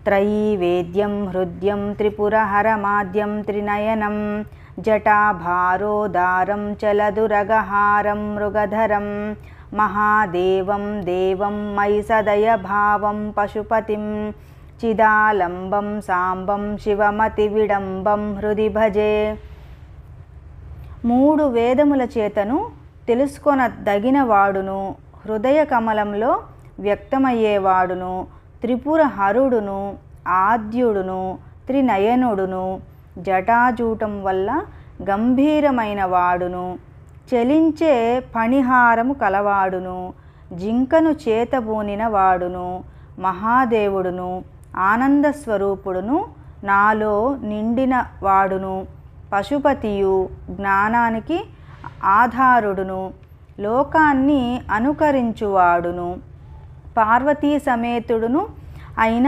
త్రయీవేద్యం హృద్యం త్రిపురహరమాద్యం త్రినయనం జటాభారోదారం చలదురగహారం మృగధరం మహాదేవం దేవం మయి సదయభావం పశుపతిం చిదాలంబం సాంబం శివమతి విడంబం హృది భజే. 3 వేదముల చేతను తెలుసుకొనదగిన వాడును, హృదయ కమలంలో వ్యక్తమయ్యేవాడును, త్రిపుర హరుడును, ఆద్యుడును, త్రినయనుడును, జటాజూటం వల్ల గంభీరమైన వాడును, చలించే ఫణిహారము కలవాడును, జింకను చేతబూనిన వాడును, మహాదేవుడును, ఆనందస్వరూపుడును, నాలో నిండిన వాడును, పశుపతియు, జ్ఞానానికి ఆధారుడును, లోకాన్ని అనుకరించువాడును, పార్వతీ సమేతుడును అయిన